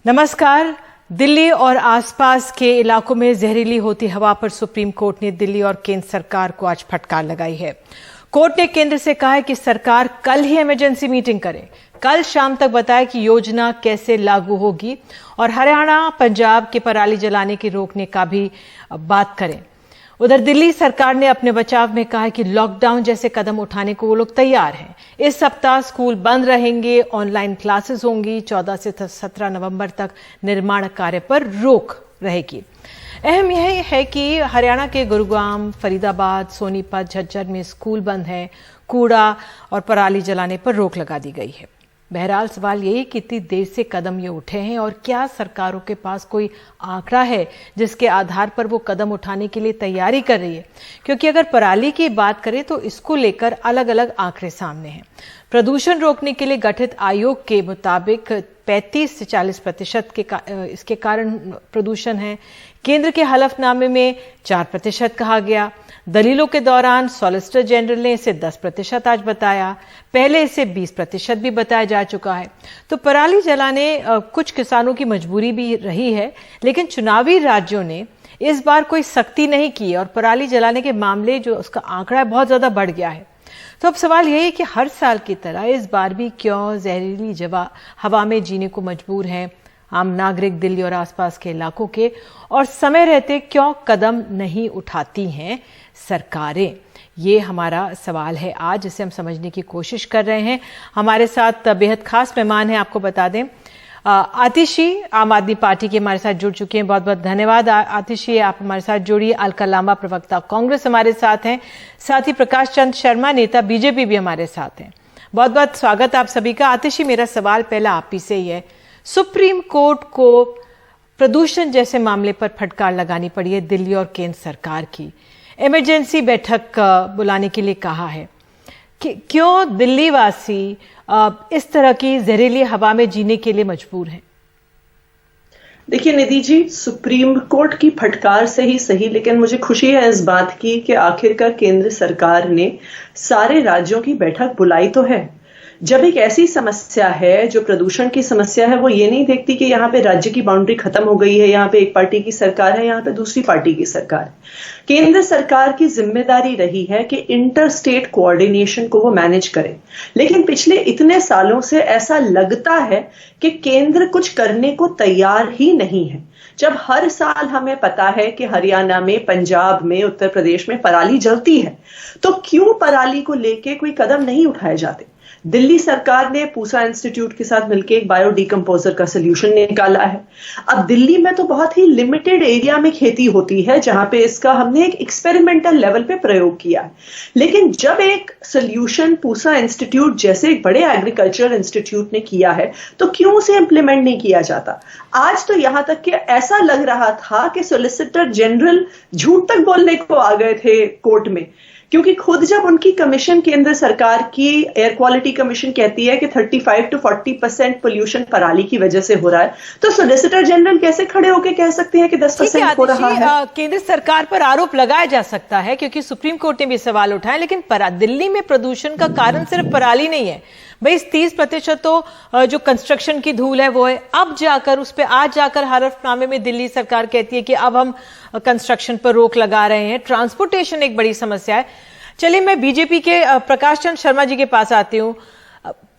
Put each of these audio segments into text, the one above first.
नमस्कार। दिल्ली और आसपास के इलाकों में जहरीली होती हवा पर सुप्रीम कोर्ट ने दिल्ली और केंद्र सरकार को आज फटकार लगाई है। कोर्ट ने केंद्र से कहा है कि सरकार कल ही इमरजेंसी मीटिंग करे, कल शाम तक बताए कि योजना कैसे लागू होगी और हरियाणा पंजाब के पराली जलाने की रोकने का भी बात करें। उधर दिल्ली सरकार ने अपने बचाव में कहा है कि लॉकडाउन जैसे कदम उठाने को वो लोग तैयार हैं। इस सप्ताह स्कूल बंद रहेंगे, ऑनलाइन क्लासेस होंगी, 14 से 17 नवंबर तक निर्माण कार्य पर रोक रहेगी। अहम यह है कि हरियाणा के गुरुग्राम, फरीदाबाद, सोनीपत, झज्जर में स्कूल बंद है, कूड़ा और पराली जलाने पर रोक लगा दी गई है। बहरहाल सवाल यही कि इतनी देर से कदम ये उठे हैं और क्या सरकारों के पास कोई आंकड़ा है जिसके आधार पर वो कदम उठाने के लिए तैयारी कर रही है, क्योंकि अगर पराली की बात करें तो इसको लेकर अलग अलग आंकड़े सामने हैं। प्रदूषण रोकने के लिए गठित आयोग के मुताबिक 35 से 40% इसके कारण प्रदूषण है। केंद्र के हलफनामे में 4% कहा गया। दलीलों के दौरान सॉलिसिटर जनरल ने इसे 10% आज बताया, पहले इसे 20% भी बताया जा चुका है। तो पराली जलाने कुछ किसानों की मजबूरी भी रही है, लेकिन चुनावी राज्यों ने इस बार कोई सख्ती नहीं की और पराली जलाने के मामले जो उसका आंकड़ा है बहुत ज्यादा बढ़ गया है। तो अब सवाल यही है कि हर साल की तरह इस बार भी क्यों जहरीली हवा में जीने को मजबूर हैं आम नागरिक दिल्ली और आसपास के इलाकों के, और समय रहते क्यों कदम नहीं उठाती हैं सरकारें? ये हमारा सवाल है आज, जिसे हम समझने की कोशिश कर रहे हैं। हमारे साथ बेहद खास मेहमान हैं, आपको बता दें आतिशी आम आदमी पार्टी के हमारे साथ जुड़ चुके हैं। बहुत बहुत धन्यवाद आतिशी, आप हमारे साथ जुड़िए। अलका लांबा प्रवक्ता कांग्रेस हमारे साथ हैं, साथ ही प्रकाश चंद शर्मा नेता बीजेपी भी हमारे साथ हैं। बहुत बहुत स्वागत आप सभी का। आतिशी, मेरा सवाल पहला आप ही से ही है। सुप्रीम कोर्ट को प्रदूषण जैसे मामले पर फटकार लगानी पड़ी है दिल्ली और केंद्र सरकार की, इमरजेंसी बैठक बुलाने के लिए कहा है कि क्यों दिल्ली वासी इस तरह की जहरीली हवा में जीने के लिए मजबूर हैं? देखिए निधि जी, सुप्रीम कोर्ट की फटकार से ही सही, लेकिन मुझे खुशी है इस बात की कि आखिरकार केंद्र सरकार ने सारे राज्यों की बैठक बुलाई तो है। जब एक ऐसी समस्या है जो प्रदूषण की समस्या है, वो ये नहीं देखती कि यहाँ पे राज्य की बाउंड्री खत्म हो गई है, यहाँ पे एक पार्टी की सरकार है, यहाँ पे दूसरी पार्टी की सरकार है। केंद्र सरकार की जिम्मेदारी रही है कि इंटर स्टेट कोऑर्डिनेशन को वो मैनेज करे, लेकिन पिछले इतने सालों से ऐसा लगता है कि केंद्र कुछ करने को तैयार ही नहीं है। जब हर साल हमें पता है कि हरियाणा में, पंजाब में, उत्तर प्रदेश में पराली जलती है, तो क्यों पराली को लेके कोई कदम नहीं उठाए जाते? दिल्ली सरकार ने पूसा इंस्टीट्यूट के साथ मिलकर एक बायो डिकम्पोजर का सोल्यूशन निकाला है। अब दिल्ली में तो बहुत ही लिमिटेड एरिया में खेती होती है जहां पे इसका हमने एक एक्सपेरिमेंटल लेवल पे प्रयोग किया है, लेकिन जब एक सोल्यूशन पूसा इंस्टीट्यूट जैसे एक बड़े एग्रीकल्चरल इंस्टीट्यूट ने किया है, तो क्यों उसे इंप्लीमेंट नहीं किया जाता? आज तो यहां तक कि ऐसा लग रहा था कि सॉलिसिटर जनरल झूठ तक बोलने को आ गए थे कोर्ट में, क्योंकि खुद जब उनकी कमीशन केंद्र सरकार की एयर क्वालिटी कमीशन कहती है कि 35 to 40% पोल्यूशन पराली की वजह से हो रहा है, तो सॉलिसिटर जनरल कैसे खड़े होकर कह सकते हैं कि 10% हो रहा है? केंद्र सरकार पर आरोप लगाया जा सकता है क्योंकि सुप्रीम कोर्ट ने भी सवाल उठाए, लेकिन दिल्ली में प्रदूषण का कारण सिर्फ पराली नहीं है भाई। 30% तो जो कंस्ट्रक्शन की धूल है वो है। अब जाकर उस पर आज जाकर हलफनामे में दिल्ली सरकार कहती है कि अब हम कंस्ट्रक्शन पर रोक लगा रहे हैं। ट्रांसपोर्टेशन एक बड़ी समस्या है। चलिए मैं बीजेपी के प्रकाश चंद शर्मा जी के पास आती हूँ।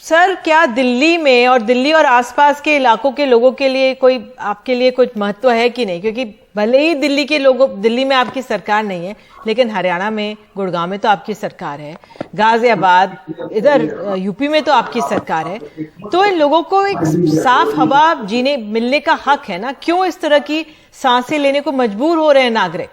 सर, क्या दिल्ली में और दिल्ली और आसपास के इलाकों के लोगों के लिए कोई आपके लिए कुछ महत्व है कि नहीं? क्योंकि भले ही दिल्ली में आपकी सरकार नहीं है, लेकिन हरियाणा में, गुड़गांव में तो आपकी सरकार है, गाजियाबाद, इधर यूपी में तो आपकी सरकार है। तो इन लोगों को एक साफ हवा जीने मिलने का हक है ना? क्यों इस तरह की सांसें लेने को मजबूर हो रहे हैं नागरिक?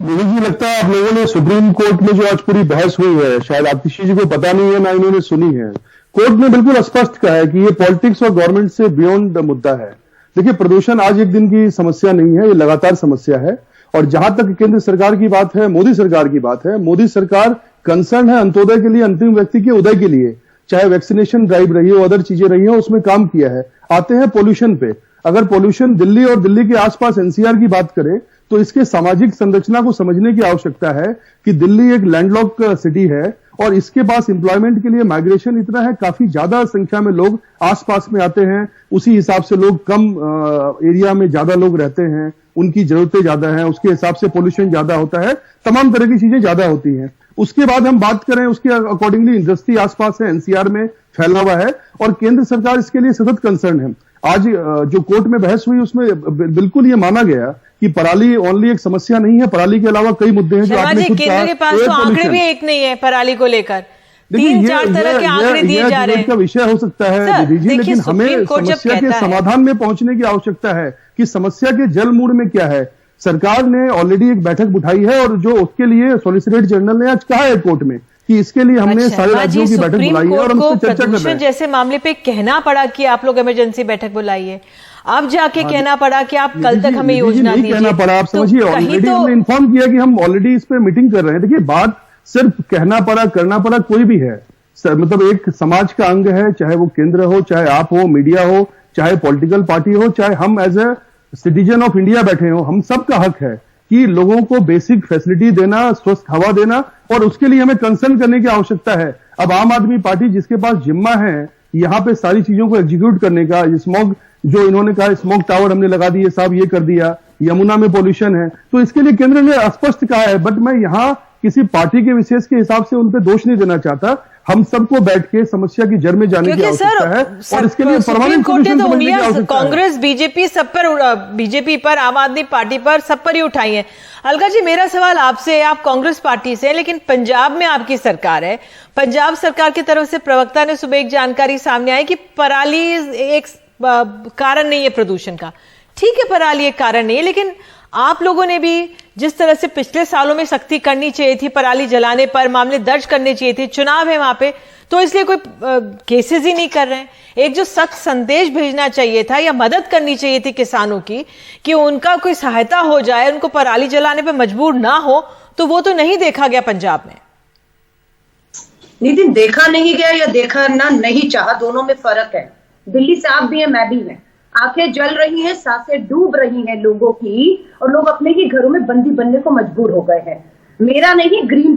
मुझे ये लगता है आप लोगों ने सुप्रीम कोर्ट में जो आज पूरी बहस हुई है, शायद आतिशी जी को पता नहीं है, ना इन्होंने सुनी है। कोर्ट ने बिल्कुल स्पष्ट कहा है कि ये पॉलिटिक्स और गवर्नमेंट से बियॉन्ड मुद्दा है। देखिए, प्रदूषण आज एक दिन की समस्या नहीं है, ये लगातार समस्या है। और जहां तक केंद्र सरकार की बात है, मोदी सरकार की बात है, मोदी सरकार कंसर्न है अंत्योदय के लिए, अंतिम व्यक्ति के उदय के लिए। चाहे वैक्सीनेशन ड्राइव रही हो, अदर चीजें रही हो, उसमें काम किया है। आते हैं पोल्यूशन पे। अगर पोल्यूशन दिल्ली और दिल्ली के आसपास एनसीआर की बात करें तो इसके सामाजिक संरचना को समझने की आवश्यकता है कि दिल्ली एक लैंडलॉक सिटी है और इसके पास एम्प्लॉयमेंट के लिए माइग्रेशन इतना है, काफी ज्यादा संख्या में लोग आसपास में आते हैं, उसी हिसाब से लोग कम एरिया में ज्यादा लोग रहते हैं, उनकी जरूरतें ज्यादा हैं, उसके हिसाब से पोल्यूशन ज्यादा होता है, तमाम तरह की चीजें ज्यादा होती हैं। उसके बाद हम बात करें उसके अकॉर्डिंगली इंडस्ट्री आसपास है, एनसीआर में फैला हुआ है और केंद्र सरकार इसके लिए सतत कंसर्न है। आज जो कोर्ट में बहस हुई उसमें बिल्कुल ये माना गया कि पराली ओनली एक समस्या नहीं है, पराली के अलावा कई मुद्दे हैं जो आपने खुद कहा। केंद्र के पास तो आंकड़े भी एक नहीं है पराली को लेकर, 3-4 तरह के आंकड़े दिए जा रहे हैं। का विषय हो सकता है दीदी, लेकिन हमें समस्या के समाधान में पहुंचने की आवश्यकता है कि समस्या के जल मूल में क्या है। सरकार ने ऑलरेडी एक बैठक बुलाई है और जो उसके लिए सॉलिसिटर जनरल ने आज कहा है कोर्ट में कि इसके लिए हमने सारे राज्यों की बैठक बुलाई है और हम उस पर चर्चा कर रहे हैं। जैसे मामले पे कहना पड़ा कि आप लोग इमरजेंसी बैठक बुलाइए, अब जाके कहना पड़ा कि आप कल तक हमें योजना दीजिए। कहना पड़ा, आप समझिए, ऑलरेडी हमने इन्फॉर्म किया कि हम ऑलरेडी इस पे मीटिंग कर रहे हैं। देखिए, बात सिर्फ कहना पड़ा करना पड़ा कोई भी है, मतलब एक समाज का अंग है, चाहे वो केंद्र हो, चाहे आप हो, मीडिया हो, चाहे पॉलिटिकल पार्टी हो, चाहे हम as a citizen of India बैठे हो, हम सबका हक है कि लोगों को बेसिक फैसिलिटी देना, स्वस्थ हवा देना, और उसके लिए हमें कंसर्न करने की आवश्यकता है। अब आम आदमी पार्टी जिसके पास जिम्मा है यहाँ पे सारी चीजों को एग्जीक्यूट करने का, स्मॉग जो इन्होंने कहा स्मॉग टावर हमने लगा दिए, साहब ये कर दिया, यमुना में पोल्यूशन है, तो इसके लिए केंद्र ने स्पष्ट कहा है। बट मैं यहाँ किसी पार्टी के विशेष के हिसाब से उन पर दोष नहीं देना चाहता। हम सबको बैठ के समस्या की जड़ में जाने की आवश्यकता है और इसके लिए परमानेंट सोल्यूशन समझने की आवश्यकता है। कांग्रेस, बीजेपी सब पर, बीजेपी पर, आम आदमी पार्टी पर, सब पर ही उठाई है। अलका जी, मेरा सवाल आपसे है, आप कांग्रेस पार्टी से हैं, लेकिन पंजाब में आपकी सरकार है। पंजाब सरकार की तरफ से प्रवक्ता ने सुबह एक जानकारी सामने आई कि पराली एक कारण नहीं है प्रदूषण का। ठीक है, पराली एक कारण नहीं है, लेकिन आप लोगों ने भी जिस तरह से पिछले सालों में सख्ती करनी चाहिए थी, पराली जलाने पर मामले दर्ज करने चाहिए थे, चुनाव है वहां पे, तो इसलिए कोई केसेस ही नहीं कर रहे हैं। एक जो सख्त संदेश भेजना चाहिए था या मदद करनी चाहिए थी किसानों की कि उनका कोई सहायता हो जाए, उनको पराली जलाने पर मजबूर ना हो, तो वो तो नहीं देखा गया पंजाब में। नितिन, देखा नहीं गया या देखा ना नहीं चाहा, दोनों में फर्क है। दिल्ली से आप भी हैं, मैं भी हैं, आंखें जल रही हैं, सांसें डूब रही हैं लोगों की, और लोग अपने ही घरों में बंदी बनने को मजबूर हो गए हैं। मेरा नहीं, ग्रीन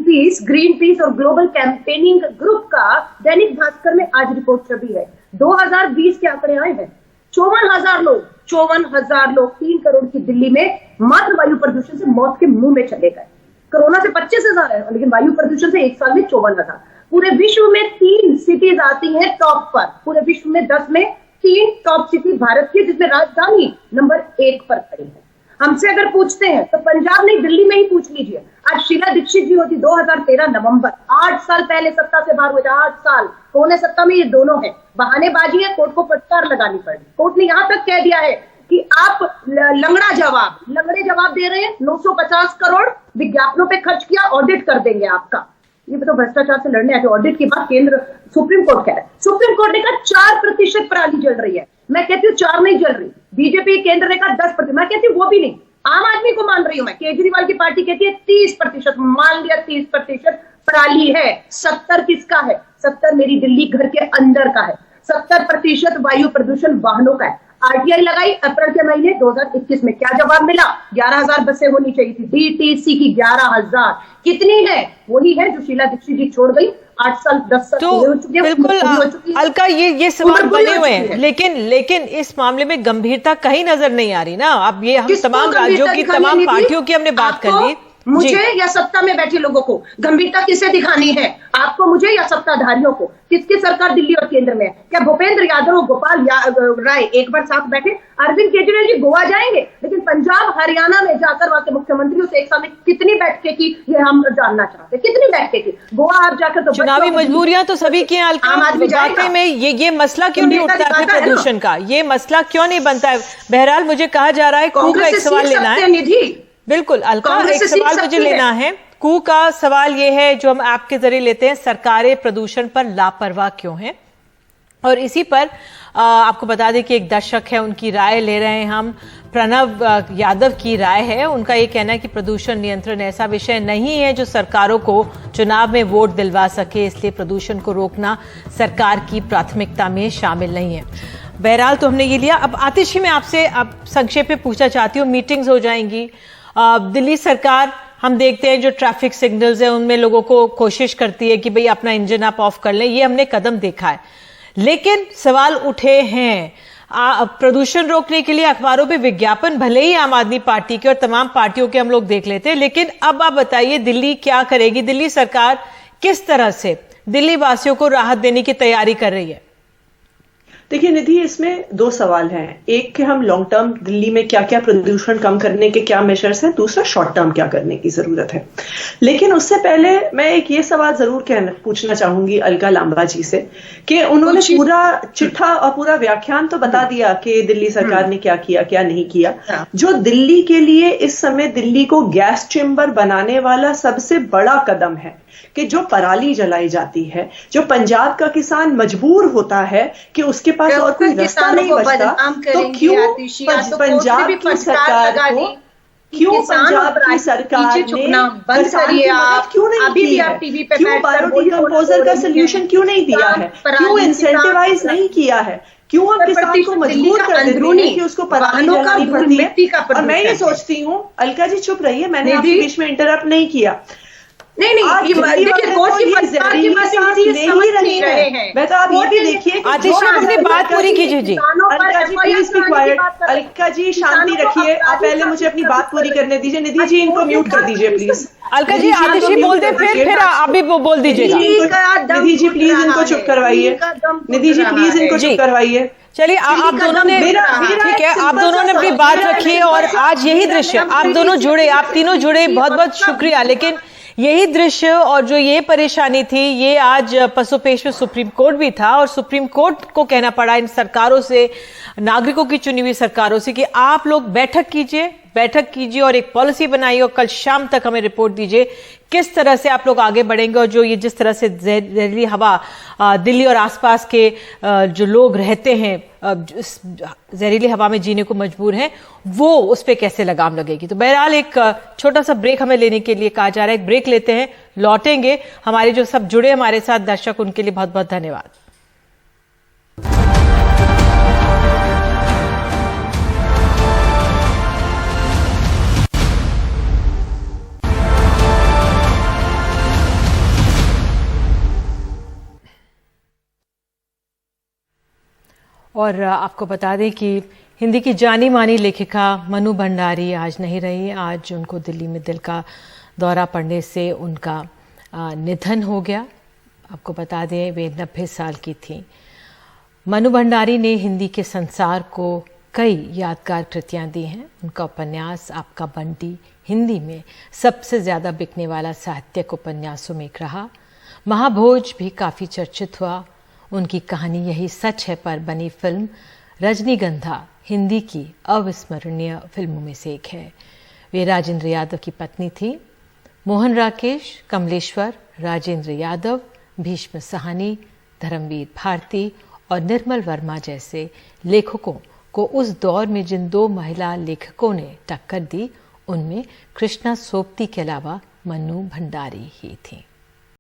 पीस और ग्लोबल कैंपेनिंग ग्रुप का दैनिक भास्कर में आज रिपोर्ट छपी है। 2020 के आंकड़े आए हैं, 54,000 लोग 3 करोड़ की दिल्ली में मात्र वायु प्रदूषण से मौत के मुंह में चले गए। कोरोना से 25,000 है, लेकिन वायु प्रदूषण से एक साल में 54,000। पूरे विश्व में 3 सिटीज आती हैं टॉप पर, पूरे विश्व में 10 में 3 टॉप सिटी भारत की, जिसमें राजधानी नंबर 1 पर खड़ी है। हमसे अगर पूछते हैं तो पंजाब नहीं, दिल्ली में ही पूछ लीजिए। आज शीला दीक्षित जी होती 2013 नवंबर, 8 साल पहले सत्ता से बाहर हो जाए, 8 साल कौन सत्ता में, ये दोनों है। बहानेबाजी है, कोर्ट को फटकार लगानी पड़ी। कोर्ट ने यहां तक कह दिया है कि आप लंगड़े जवाब दे रहे हैं, 950 करोड़ विज्ञापनों पे खर्च किया, ऑडिट कर देंगे आपका। ये तो भ्रष्टाचार से लड़ने आते। ऑडिट की बात केंद्र सुप्रीम कोर्ट कह रहा है। सुप्रीम कोर्ट ने कहा 4% पराली जल रही है, मैं कहती हूँ 4 नहीं जल रही। बीजेपी केंद्र ने कहा 10%, मैं कहती हूँ वो भी नहीं। आम आदमी को मान रही हूं मैं, केजरीवाल की पार्टी कहती है 30%, मान लिया 30% पराली है। 70 किसका है? 70 मेरी दिल्ली घर के अंदर का है। 70% वायु प्रदूषण वाहनों का है। आरटीआई लगाई अप्रैल के महीने 2021 में, क्या जवाब मिला? 11,000 बसें होनी चाहिए थी, डीटीसी की 11,000। कितनी है? वही है जो शीला दीक्षित जी छोड़ गई। 8 साल 10 साल तो हो चुके हैं। बिल्कुल अलका, ये सवाल बने हुए हैं, लेकिन इस मामले में गंभीरता कहीं नजर नहीं आ रही ना। अब ये हम तमाम राज्यों की, तमाम पार्टियों की हमने बात कर ली। मुझे या सत्ता में बैठे लोगों को गंभीरता किसे दिखानी है? आपको, मुझे, या सत्ताधारियों को? किसकी सरकार दिल्ली और केंद्र में है? क्या भूपेंद्र यादव और गोपाल राय एक बार साथ बैठे? अरविंद केजरीवाल जी गोवा जाएंगे, लेकिन पंजाब हरियाणा में जाकर वहां के मुख्यमंत्रियों से एक साल में कितनी बैठकें की, ये हम जानना चाहते हैं। कितनी बैठकें की? गोवा आप जाकर तो चुनावी मजबूरियां तो सभी की, आम आदमी वाकई में ये मसला क्यों नहीं उठता है प्रदूषण का? ये मसला क्यों नहीं बनता है? बहरहाल मुझे कहा जा रहा है कू का एक सवाल लेना है। निधि, बिल्कुल अलका, एक सवाल मुझे लेना है। कू का सवाल ये है जो हम ऐप के जरिए लेते हैं, सरकारें प्रदूषण पर लापरवाह क्यों हैं? और इसी पर आपको बता दें कि एक दर्शक है, उनकी राय ले रहे हैं हम। प्रणव यादव की राय है, उनका ये कहना है कि प्रदूषण नियंत्रण ऐसा विषय नहीं है जो सरकारों को चुनाव में वोट दिलवा सके, इसलिए प्रदूषण को रोकना सरकार की प्राथमिकता में शामिल नहीं है। बहरहाल तो हमने ये लिया। अब आतिशी, मैं आपसे अब संक्षेप में पूछना चाहती हूँ, मीटिंग्स हो जाएंगी, दिल्ली सरकार हम देखते हैं जो ट्रैफिक सिग्नल्स है उनमें लोगों को कोशिश करती है कि भाई अपना इंजन आप ऑफ कर लें, ये हमने कदम देखा है। लेकिन सवाल उठे हैं प्रदूषण रोकने के लिए अखबारों पे विज्ञापन भले ही आम आदमी पार्टी के और तमाम पार्टियों के हम लोग देख लेते हैं, लेकिन अब आप बताइए दिल्ली क्या करेगी? दिल्ली सरकार किस तरह से दिल्ली वासियों को राहत देने की तैयारी कर रही है? देखिए निधि, इसमें दो सवाल हैं। एक कि हम लॉन्ग टर्म दिल्ली में क्या क्या प्रदूषण कम करने के क्या मेजर्स हैं, दूसरा शॉर्ट टर्म क्या करने की जरूरत है। लेकिन उससे पहले मैं एक ये सवाल जरूर पूछना चाहूंगी अलका लांबा जी से कि उन्होंने पूरा चिट्ठा और पूरा व्याख्यान तो बता दिया कि दिल्ली सरकार ने क्या किया क्या नहीं किया। जो दिल्ली के लिए इस समय दिल्ली को गैस चेंबर बनाने वाला सबसे बड़ा कदम है कि जो पराली जलाई जाती है, जो पंजाब का किसान मजबूर होता है कि उसके पास और कोई रास्ता नहीं बचता, तो क्यों पंजाब की सरकार को, क्यों पंजाब की सरकार ने बंद करिए आप, क्यों नहीं की है? क्यों बायोडिकम्पोजर का सोल्यूशन क्यों नहीं दिया है? क्यों इंसेंटिवाइज नहीं किया है? क्यों हम किसान को मजबूर कर देते हैं कि उसको पराली जलानी पड़ती है? और मैं ये सोचती हूँ, अलका जी चुप रहिए, मैंने आपके बीच में इंटरप्ट नहीं किया। नहीं मैं तो आप ये भी देखिए, अपनी बात पूरी कीजिए जी। Alka ji please be quite, Alka ji शांति रखिए, आप पहले मुझे अपनी बात पूरी करने दीजिए। निधि जी इनको म्यूट कर दीजिए प्लीज। अलका जी आतिश जी बोल दे, फिर आप भी बोल दीजिएगा। निधि जी प्लीज इनको चुप करवाइए, निधि जी प्लीज इनको चुप करवाइए। चलिए आप दोनों ने, ठीक है, आप दोनों ने अपनी बात रखी है और आज यही दृश्य आप दोनों जुड़े, आप तीनों जुड़े, बहुत बहुत शुक्रिया। लेकिन यही दृश्य और जो ये परेशानी थी, ये आज पसोपेश में सुप्रीम कोर्ट भी था और सुप्रीम कोर्ट को कहना पड़ा इन सरकारों से, नागरिकों की चुनी हुई सरकारों से, कि आप लोग बैठक कीजिए और एक पॉलिसी बनाइए और कल शाम तक हमें रिपोर्ट दीजिए किस तरह से आप लोग आगे बढ़ेंगे। और जो ये जिस तरह से जहरीली हवा दिल्ली और आसपास के जो लोग रहते हैं जहरीली हवा में जीने को मजबूर हैं, वो उस पर कैसे लगाम लगेगी। तो बहरहाल एक छोटा सा ब्रेक हमें लेने के लिए कहा जा रहा है, एक ब्रेक लेते हैं, लौटेंगे। हमारे जो सब जुड़े हमारे साथ दर्शक, उनके लिए बहुत बहुत धन्यवाद। और आपको बता दें कि हिंदी की जानी मानी लेखिका मनु भंडारी आज नहीं रही। आज उनको दिल्ली में दिल का दौरा पड़ने से उनका निधन हो गया। आपको बता दें वे 90 साल की थी। मनु भंडारी ने हिंदी के संसार को कई यादगार कृतियां दी हैं। उनका उपन्यास आपका बंटी हिंदी में सबसे ज़्यादा बिकने वाला साहित्यिक उपन्यासों में एक रहा। महाभोज भी काफ़ी चर्चित हुआ। उनकी कहानी यही सच है पर बनी फिल्म रजनीगंधा हिंदी की अविस्मरणीय फिल्मों में से एक है। वे राजेंद्र यादव की पत्नी थी। मोहन राकेश, कमलेश्वर, राजेंद्र यादव, भीष्म साहनी, धर्मवीर भारती और निर्मल वर्मा जैसे लेखकों को उस दौर में जिन दो महिला लेखकों ने टक्कर दी, उनमें कृष्णा सोपती के अलावा मनु भंडारी ही थी।